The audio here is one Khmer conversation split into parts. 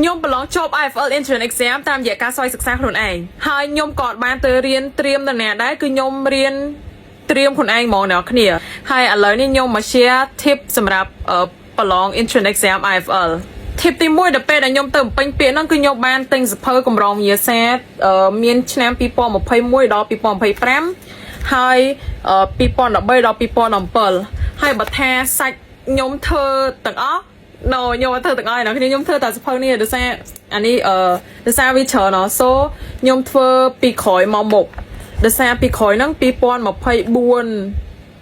ញោមប្រឡងជាប់ IFL Entrance Exam តាមរយៈការសួរសិក្សាខ្លួនឯងហើយញោមក៏បានទៅរៀនត្រៀមដំណើរដែរគឺញោមរៀនត្រៀមខ្លួនឯងហ្មងអ្នកគ្នាហើយឥឡូវនេះញោមមក share tip សម្រាប់ប្រឡង Entrance Exam IFL tip ទី1ដល់ពេលដែលខ្ញុំទៅបំពេញពាក្យហ្នឹងគឺខ្ញុំបានទិញសភៅកម្រងវិទ្យាសាស្ត្រមានឆ្នាំ2021ដល់2025ហើយ2013ដល់2017ហើយបើថាសាច់ខ្ញុំធ្វើទាំងអស់ខ្ញុំធ្វើទាំងអស់ណាខ្ញុំធ្វើតែសភៅនេះដោយសារអានេះដោយសារវាច្រើនណាសូខ្ញុំធ្វើពីក្រោយមកមុខដោយសារពីក្រោយហ្នឹង2024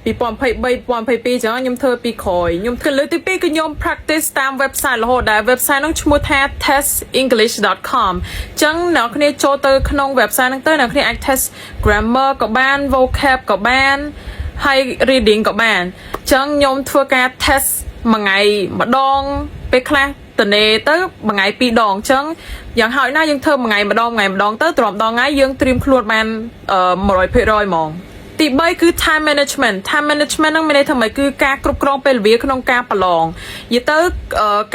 2023 ចឹងខ្ញុំធ្វើពីក្រោយខ្ញុំធ្វើលើកទី2គឺខ្ញុំ practice តាម website រហូតដែល website ហ្នឹងឈ្មោះថា testenglish.com ចឹងអ្នកគ្នាចូលទៅក្នុង website ហ្នឹងទៅអ្នកគ្នាអាច test grammar ក៏បាន vocab ក៏បានហើយ reading ក៏បានចឹងខ្ញុំធ្វើការ test មួយថ្ងៃម្ដងពេលខ្លះតនេទៅមួយថ្ងៃពីរដងចឹងយ៉ាងហោចណាស់យើងធ្វើមួយថ្ងៃម្ដងទៅទ្រាំដងថ្ងៃយើងត្រៀមខ្លួនបាន100%ហ្មងទី3គឺ time management ហ្នឹងមានន័យថាម៉េចគឺការគ្រប់គ្រងពេលវេលាក្នុងការប្រឡងនិយាយទៅ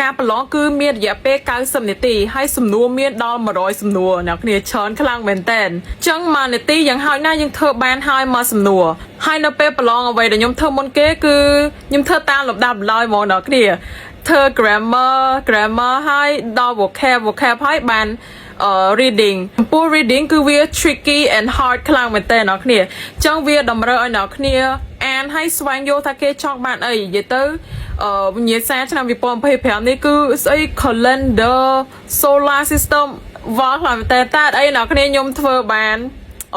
ការប្រឡងគឺមានរយៈពេល90នាទីហើយសំណួរមានដល់100សំណួរអ្នកគ្នាច្រើនខ្លាំងមែនតើអញ្ចឹង1នាទីយ៉ាងហោចណាស់យើងធ្វើបានហើយមកសំណួរហើយនៅពេលប្រឡងអ្វីដែលខ្ញុំធ្វើមុនគេគឺខ្ញុំធ្វើតាមលំដាប់ឡើយហ្មងអ្នកគ្នាធ្វើ grammar ហើយដល់ vocab ហើយបានreading ចំពោះ reading គឺវា tricky and hard ខ្លាំងមែនតើអ្នកគ្នាអញ្ចឹងវាតម្រូវឲ្យអ្នកគ្នាអានឲ្យស្វែងយល់ថាគេចង់បានអីនិយាយទៅវិញ្ញាសាឆ្នាំ2025នេះគឺស្អី calendar solar system វល់ខ្លាំងមែនតើអីអ្នកគ្នាខ្ញុំធ្វើបាន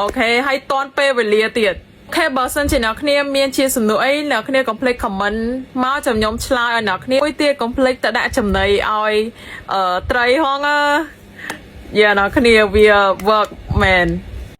អូខេហើយតន់ពេលវេលាទៀតអូខេបើសិនជាអ្នកគ្នាមានជាសំណួរអីអ្នកគ្នាកុំភ្លេច comment មកចាំខ្ញុំឆ្លើយឲ្យអ្នកគ្នាមួយទៀតកុំភ្លេចទៅដាក់ចំណីឲ្យត្រីហងអ្នកគ្នាវា work man